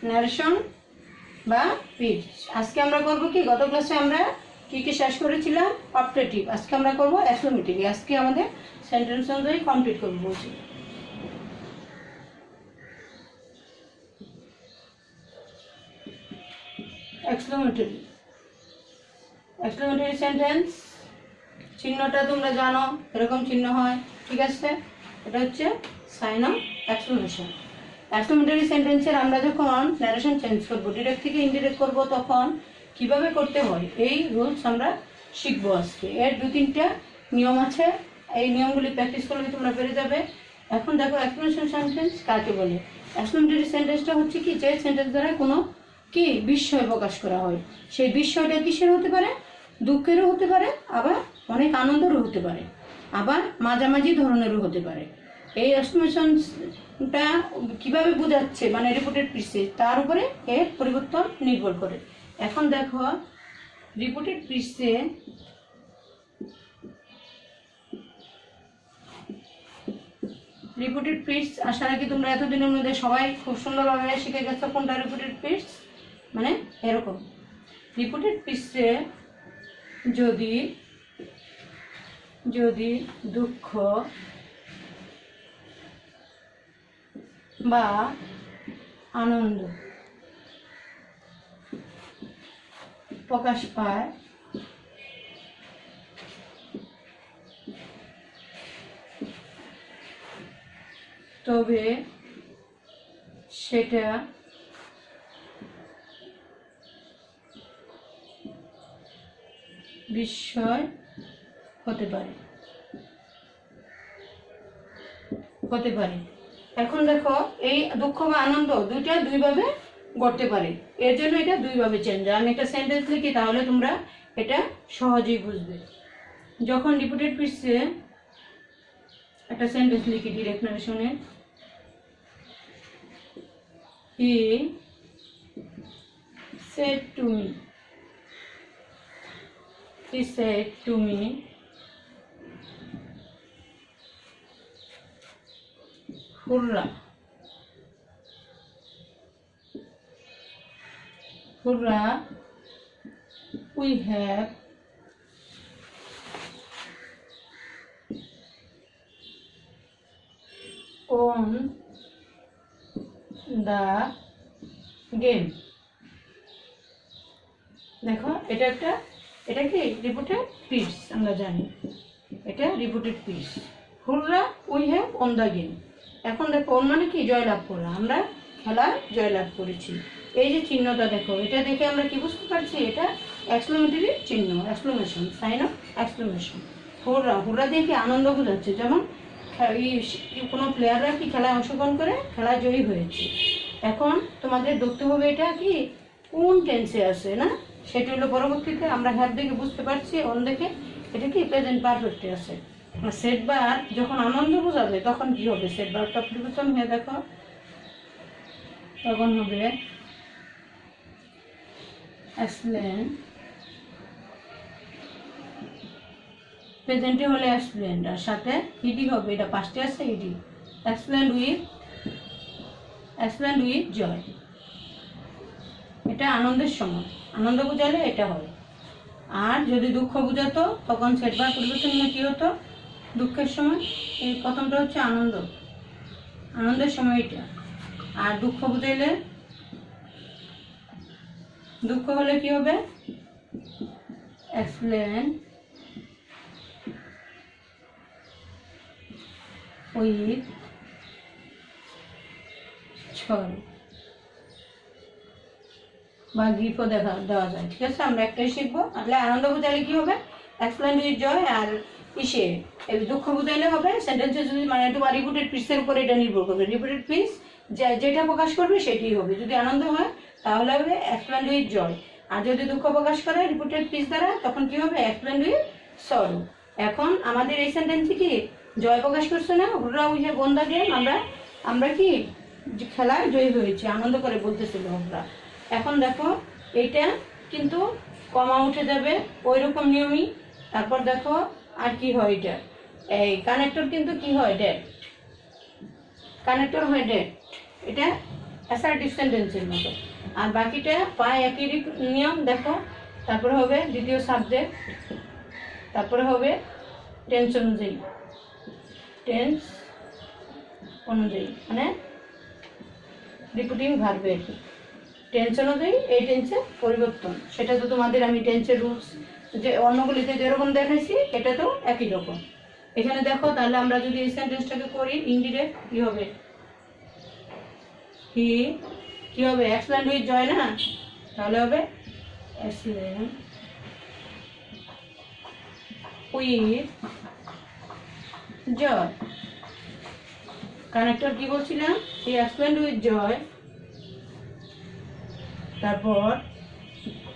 Narration বা pitch. আজকে আমরা করব কি, গত ক্লাসে আমরা কি কি শেষ করেছিলাম, অপটেটিভ। আজকে আমরা করব এক্সক্লেমেটরি। আজকে আমাদের সেন্টেন্স অনুযায়ী কমপ্লিট করব বলছি। এক্সক্লেমেটরি এক্সক্লেমেটরি সেন্টেন্স চিহ্নটা তোমরা জানো, এরকম চিহ্ন হয়, ঠিক আছে? এটা হচ্ছে সাইন অফ এক্সক্লেমেশন। এক্সক্লেমেটরি সেন্টেন্সের আমরা যখন ন্যারেশন চেঞ্জ করব, ডিরেক্ট থেকে ইনডিরেক্ট করব, তখন কিভাবে করতে হয় এই রুলস আমরা শিখবো আজকে। এর 2-3টা নিয়ম আছে, এই নিয়মগুলি প্র্যাকটিস করলে তোমরা পেরে যাবে। এখন দেখো এক্সক্লেমেশন সেন্টেন্স কাকে বলে। এক্সক্লেমেটরি সেন্টেন্সটা হচ্ছে কি, যে সেন্টেন্স দ্বারা কোনো কি বিস্ময় প্রকাশ করা হয়। সেই বিস্ময়টা কিসের হতে পারে? দুঃখেরও হতে পারে, আবার অনেক আনন্দেরও হতে পারে, আবার মাঝামাঝি ধরনেরও হতে পারে। এই এক্সক্লেমেশনটা কিভাবে বোঝাচ্ছে, মানে রিপিটেড পিসে, তার উপরে এর পরিবর্তন নির্ভর করে। এখন দেখো রিপিটেড পিসে রিপিটেড পিস আসার আগে তোমরা এতদিনের মধ্যে সবাই খুব সুন্দরভাবে শিখে গেছো কোনটা রিপিটেড পিস। মানে এরকম রিপিটেড পিসে যদি যদি দুঃখ বা আনন্দ প্রকাশ পায়, তবে সেটা বিস্ময় হতে পারে। এখন দেখো এই দুঃখ বা আনন্দ দুইটা দুইভাবে ঘটতে পারে, এর জন্য এটা দুইভাবে চেঞ্জ হয়। আমি একটা সেন্টেন্স লিখি, তাহলে তোমরা এটা সহজেই বুঝবে। যখন রিপিটেড পিসে একটা সেন্টেন্স লিখি ডিরেক্ট ন্যারেশনে, he said to me hurrah, we have won the game। দেখো এটা কি রিপিটেড পিস, আমরা জানি এটা repeated piece. হুররা we have won the game. এখন দেখো ওন মানে কি, জয়লাভ করা, আমরা খেলায় জয়লাভ করেছি। এই যে চিহ্নটা দেখো, এটা দেখে আমরা কি বুঝতে পারছি, এটা এক্সক্লেমেটরি চিহ্ন, exclamation, sign of exclamation. Hurrah দিয়ে কি আনন্দ বোঝাচ্ছে, যেমন কোনো প্লেয়াররা কি খেলায় অংশগ্রহণ করে খেলায় জয়ী হয়েছে। এখন তোমাদের দেখতে হবে এটা কি কোন টেন্সে আছে, না সেটা হলো পরবর্তীতে আমরা হ্যাভ দেখে বুঝতে পারছি, অন দেখে এটা কি প্রেজেন্ট পারফেক্টে আছে। সেট বার যখন আনন্দ বোঝাবে তখন কি হবে, সেট বারটা পরিবর্তন হয়ে দেখো তখন হবে এক্সপ্লেন। প্রেজেন্টে হলে এক্সপ্লেন, আর সাথে ইডি হবে, এটা পাস্টে আছে ইডি। এক্সপ্লেন উইথ জয়, এটা আনন্দের সময়, আনন্দ বোঝালে এটা হয়। আর যদি দুঃখ বোঝাতো তখন সেটবার পরিবর্তন কি হতো, দুঃখের সময়। এই প্রথমটা হচ্ছে আনন্দের সময় এটা। আর দুঃখ বুঝাইলে, দুঃখ হলে কি হবে, এক্সপ্লেন উইথ সরি বা গিফটও দেওয়া যায়, ঠিক আছে? আমরা একটাই শিখবো। তাহলে আনন্দ বুঝাইলে কি হবে, এক্সপ্লেন উইথ জয়। আর ইসে দুঃখ বুঝাইলে হবে সেন্টেন্সে যদি মানে একটু রিপিটেড পিসের উপরে এটা নির্ভর করবে। রিপিটেড পিস যেটা প্রকাশ করবে সেটাই হবে। যদি আনন্দ হয় তাহলে হবে এক্সপ্লেন উইথ জয়, আর যদি দুঃখ প্রকাশ করে রিপিটেড পিস দ্বারা তখন কি হবে, এক্সপ্লেন উইথ সরো। এখন আমাদের এই সেন্টেন্সে কি জয় প্রকাশ করছে না, হুররা we have won the game, আমরা কি খেলায় জয়ী হয়েছি, আনন্দ করে বলতেছিল আমরা। এখন দেখো এইটা কিন্তু কমা উঠে যাবে ওই রকম নিয়মই। তারপর দেখো আর কি হয়, এটা এই কানেক্টর কিন্তু কি হয়, ডেট, কানেক্টর হয় ডেট। এটা অ্যাসার্টিভ সেন্টেন্সের মতো। আর বাকিটা প্রায় একই নিয়ম। দেখো, তারপরে হবে দ্বিতীয় সাবজেক্ট, তারপরে হবে টেন্স অনুযায়ী, টেন্স অনুযায়ী মানে রিপিটিং ভার্বের টেন্স অনুযায়ী এই টেন্সের পরিবর্তন। সেটা তো তোমাদের আমি টেন্সের রুলস যে অন্যগুলিতে যেরকম দেখাইছি এটা তো একই রকম। এখানে দেখো, তাহলে আমরা যদি এই সেন্টেন্সটাকে করি ইনডিরেক্ট কি হবে, কি হবে এক্সপ্লেন্ড উইথ জয় না, তাহলে হবে এক্সপ্লেন উইথ জয়। কানেক্টর কি বলছিলাম, হি এক্সপ্লেন্ড উইথ জয়, তারপর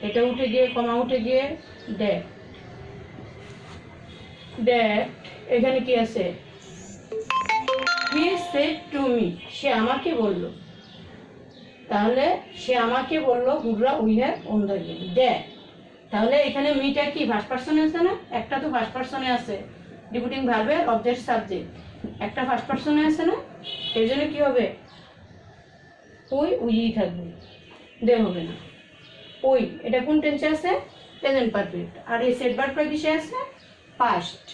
এটা উঠে গিয়ে কমা উঠে গিয়ে দ্যাট, দ্যাট এখানে কি আছে, হি সেড টু মি, সে আমাকে বলল, তাহলে সে আমাকে বলল হুররা we have won the game, that. তাহলে এখানে মিটা কি ফার্স্ট পারসনে আছে না, একটা তো ফার্স্ট পারসনে আছে রিপিটিং ভার্বের অবজেক্ট সাবজেক্ট, একটা ফার্স্ট পারসনে আছে না, এই জন্য কি হবে উই থাকবে, দে হবে না। ওই এটা কোন টেন্সে আছে, প্রেজেন্ট পারফেক্ট, আর এই সেড ভার্বটা কিসে আছে, পাস্ট।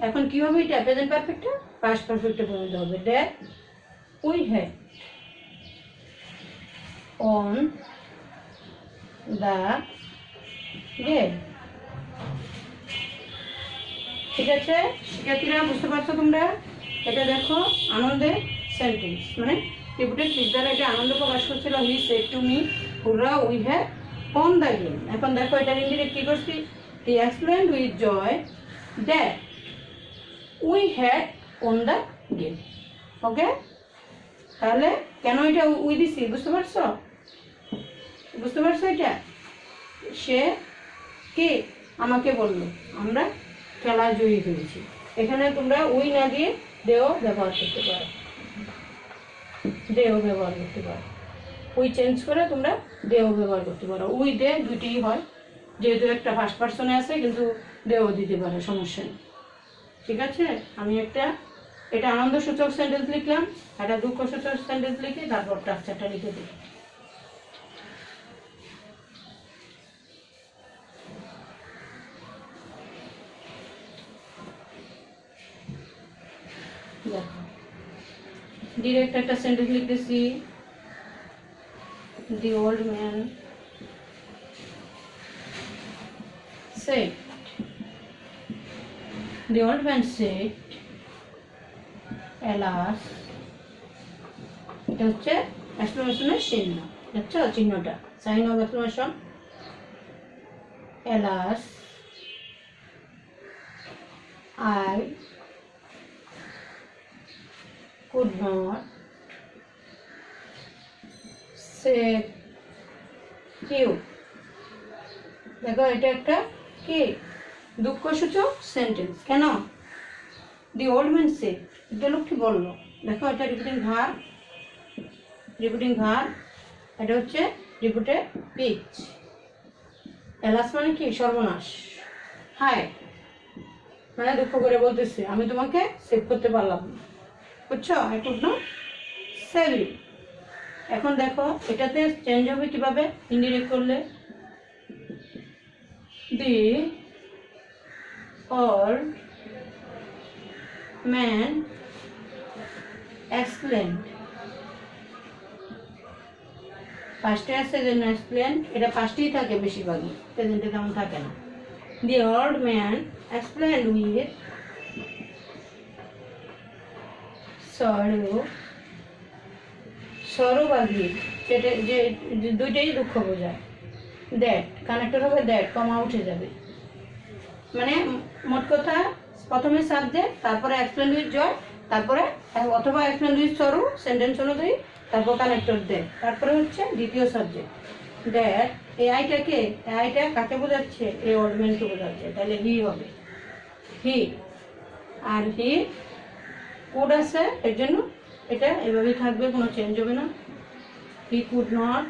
এখন কি হবে, এটা প্রেজেন্ট পারফেক্টটা পাস্ট পারফেক্টে পরিণত হবে, that we have won the game. ঠিক আছে শিক্ষার্থীরা, বুঝতে পারছো তোমরা? এটা দেখো আনন্দের সেন্টেন্স, মানে রিপিটেড ফিজ দ্বারা এটা আনন্দ প্রকাশ করছিল, he said to me hurrah we have won the game. এখন দেখো এটা ইনডিরেক্ট কি করছি, he explained with joy that we had won the game. Okay, তাহলে কেন এটা উই দিছি বুঝতে পারছো? বুঝতে পারছো? এটা সে কে আমাকে বললো আমরা খেলা জয়ী হয়েছি। এখানে তোমরা উই না দিয়ে দেও ব্যবহার করতে পারো, দেও ব্যবহার করতে পারো, উই চেঞ্জ করে তোমরা দেও ব্যবহার করতে পারো। উই দে দুইটাই হয়, যেহেতু একটা ফার্স্ট পারসনে আছে, কিন্তু দেও দিতে পারে, সমস্যা নেই। ঠিক আছে, আমি এটা আনন্দসূচক সেন্টেন্স লিখলাম, একটা দুঃখসূচক সেন্টেন্স লিখে তারপর স্ট্রাকচারটা লিখে দিই। দেখো ডিরেক্ট একটা সেন্টেন্স লিখতেছি, the old man said, the old man said, alas, এটা হচ্ছে এক্সক্লেমেশনের চিহ্ন, দেখছো চিহ্নটা, sign of exclamation, alas, I could not save you. দেখো এটা একটা কি দুঃখসূচক সেন্টেন্স। কেন? দি ওল্ড ম্যান সেড, এটা লোকটি বললো। দেখো এটা রিপিটিং ভার্ব, এটা হচ্ছে রিপিটেড পিচ। এলাস মানে কি সর্বনাশ, হায় মানে দুঃখ করে বলতেছে আমি তোমাকে সেভ করতে পারলাম না, বুঝছো? I could not save you. এখন দেখো এটাতে চেঞ্জ হবে কিভাবে, ইনডিরেক্ট করলে, the old man explained, পাঁচটা আছে যেন explained, এটা পাঁচটাই থাকে বেশিরভাগই, প্রেজেন্টে তেমন থাকে না। the old man explained with sorrow বা grief, সেটা যে দুইটাই দুঃখ বোঝায়। দ্যাট কানেক্টর হবে, দ্যাট কমা উঠে যাবে, মানে মোট কথা প্রথমে সাবজেক্ট, তারপরে এক্সপ্লেন উইথ জয়, তারপরে অথবা এক্সপ্লেন উইথ সরু সেন্টেন্স অনুযায়ী, তারপর কানেক্টর দ্যাট, তারপরে হচ্ছে দ্বিতীয় সাবজেক্ট দ্যাট। এই আইটাকে, আইটা কাকে বোঝাচ্ছে, এই ওল্ড ম্যানকে বোঝাচ্ছে, তাহলে হি হবে, হি। আর হি কুড আছে, এর জন্য এটা এভাবেই থাকবে, কোনো চেঞ্জ হবে না। হি কুড নট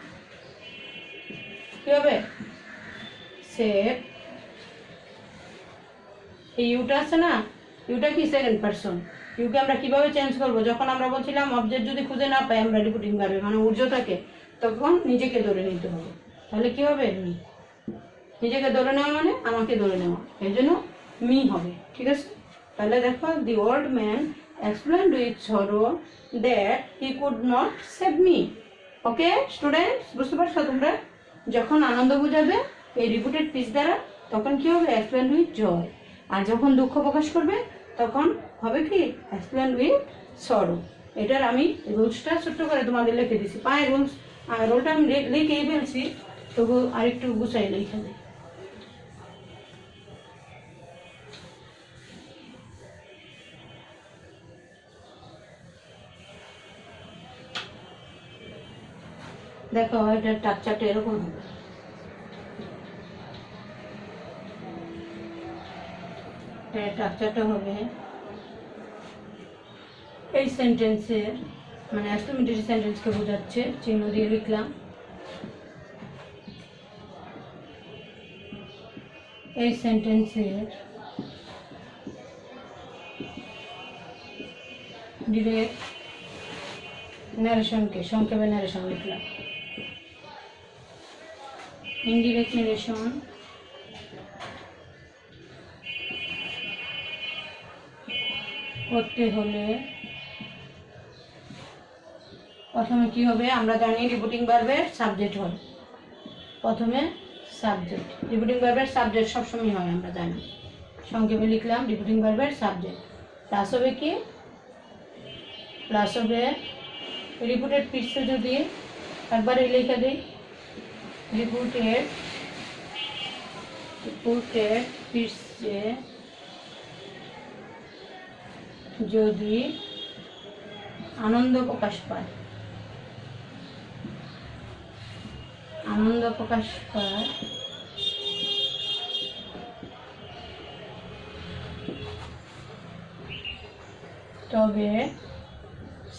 কি হবে, সেভ, এই ইউটা আছে না, ইউটা কি সেকেন্ড পারসন, ইউকে আমরা কিভাবে চেঞ্জ করব, যখন আমরা বলছিলাম অবজেক্ট যদি খুঁজে না পাই আমরা রিপিটিং ভার্বে মানে ঊর্ধ্ব থাকে, তখন নিজেকে ধরে নিতে হবে। তাহলে কি হবে? মি। নিজেকে ধরে নেওয়া মানে আমাকে ধরে নেওয়া, এই জন্য মি হবে। ঠিক আছে, তাহলে দেখো, the old man explained with sorrow that he could not save me. Okay students, বুঝতে পারছো তোমরা? যখন আনন্দ বোঝাবে এই রিপিটেড পিস দ্বারা, তখন কি হবে? explained with joy। আর যখন দুঃখ প্রকাশ করবে তখন হবে কি? explained with sorrow। এটার আমি রুলসটা ছোট্ট করে তোমাদের লিখে দিছি, পায়ে রুলস রোলটা আমি লিখেই ফেলছি, তবু আরেকটু গুছাই লিখে দিই। দেখো এটার স্ট্রাকচারটা এরকম হবে। এটার স্ট্রাকচারটা হবে এই সেন্টেন্সের মানে এক্সক্লেমেটরি সেন্টেন্সকে বোঝাচ্ছে, চিহ্ন দিয়ে লিখলাম। এই সেন্টেন্সের ডিরেক্ট ন্যারেশনকে সংক্ষেপে ন্যারেশন লিখলাম। ইনডিরেক্ট ন্যারেশন করতে হলে প্রথমে কি হবে? আমরা জানি রিপিটিং ভার্বের সাবজেক্ট হয়। প্রথমে সাবজেক্ট, রিপিটিং ভার্বের সাবজেক্ট সবসময় হয় আমরা জানি। সংক্ষেপে লিখলাম রিপিটিং ভার্বের সাবজেক্ট, প্লাস হবে কি? প্লাস হবে রিপিটেড পিসে যদি একবারে লিখে দিই, রিপিটেড পিসে যদি আনন্দ প্রকাশ পায়, আনন্দ প্রকাশ পায় তবে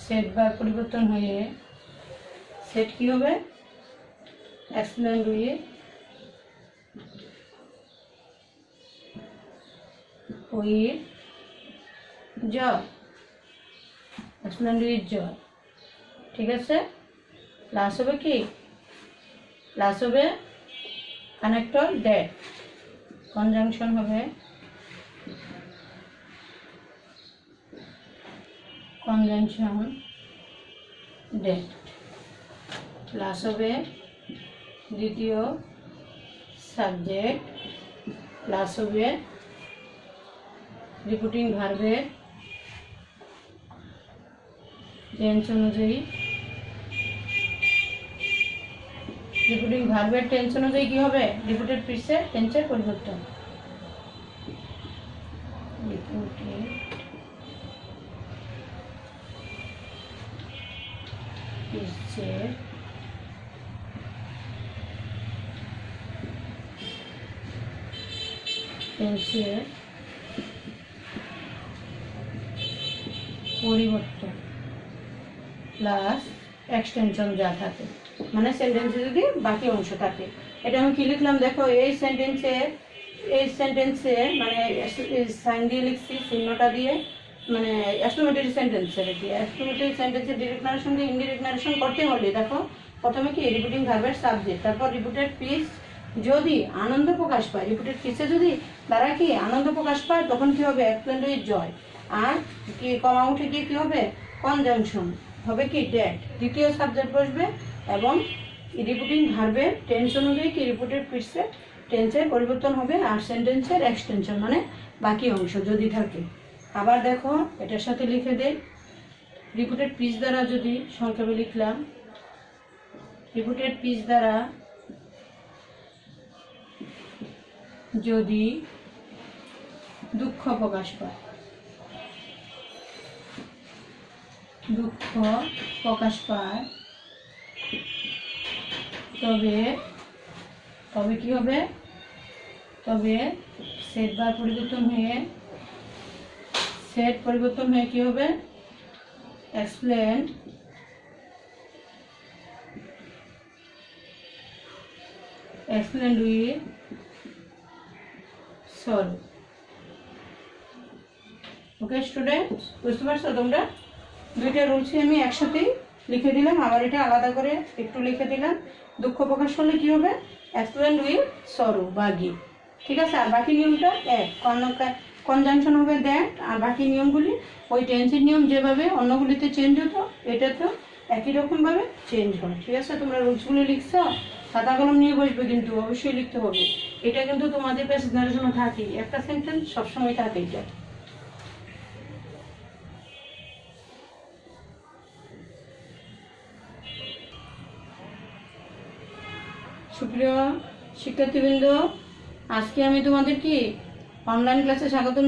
সেট বার পরিবর্তন হয়ে সেট কি হবে? Explained with joy, explained with joy. ঠিক আছে, প্লাস হবে কি? প্লাস হবে কানেক্টর দ্যাট, কনজাংশন হবে কনজাংশন দ্যাট, প্লাস হবে দ্বিতীয় সাবজেক্ট, প্লাস হবে রিপিটিং ভার্বের টেন্স অনুযায়ী, রিপিটিং ভার্বের টেন্স অনুযায়ী কি হবে? রিপিটেড পিসের টেন্সের পরিবর্তন। রিপিটেড পিসের টেন্সের পরিবর্তন প্লাস এক্সটেনশন যা থাকে, মানে সেন্টেন্সে যদি বাকি অংশ থাকে। এটা আমি কি লিখলাম দেখো, এই সেন্টেন্সে মানে সাইন দিয়ে লিখছি, চিহ্নটা দিয়ে, মানে এক্সক্লেমেটরি সেন্টেন্সের দিয়ে। এক্সক্লেমেটরি সেন্টেন্সের ডিরেক্ট নারেশন দিয়ে ইনডিরেক্ট নারেশন করতে হলে দেখো প্রথমে কি? রিপিটিং ভার্বের সাবজেক্ট, তারপর রিপিটেড পিস যদি আনন্দ প্রকাশ পায়, রিপিটেড পিসে যদি তারা কি আনন্দ প্রকাশ পায় তখন কি হবে? এক্সপ্লেন্ড উইথ জয়। আর কি কমা উঠে গিয়ে কি হবে? কনজাংশন হবে কি? ড্যাট, দ্বিতীয় সাবজেক্ট বসবে এবং রিপিটিং ভার্বের টেন্স অনুযায়ী কি রিপিটেড পিসে টেন্সের পরিবর্তন হবে, আর সেন্টেন্সের এক্সটেনশন মানে বাকি অংশ যদি থাকে। আবার দেখো এটার সাথে লিখে দেই, রিপিটেড পিস দ্বারা যদি সংক্ষেপে লিখলাম, রিপিটেড পিস দ্বারা যদি দুঃখ প্রকাশ পায়, দুঃখ প্রকাশ পায় তবে তবে কি হবে? তবে সেট বার পরিবর্তন হয়ে কি হবে? Explain with sorrow. Okay students, বুঝতে পারছো তোমরা? দুইটা রুলসই আমি একসাথেই লিখে দিলাম, আবার এটা আলাদা করে একটু লিখে দিলাম। দুঃখ প্রকাশ করলে কি হবে? এক্সপ্লেন উইথ সরো বা গিভ। ঠিক আছে? আর বাকি নিয়মটা এক, কনজাংশন হবে দ্যাট। আর বাকি নিয়মগুলি ওই টেন্সের নিয়ম যেভাবে অন্যগুলিতে চেঞ্জ হতো এটাতেও একই রকমভাবে চেঞ্জ হয়। ঠিক আছে? তোমরা রুলসগুলি লিখছো, খাতা কলম নিয়ে বসবে কিন্তু অবশ্যই লিখতে হবে। এটা কিন্তু তোমাদের প্যাসেজ নারেশনে থাকেই, একটা সেন্টেন্স সবসময় থাকে এটা। সুপ্রিয় শিক্ষার্থীবৃন্দ, আজকে আমি তোমাদের কি অনলাইন ক্লাসে স্বাগতম।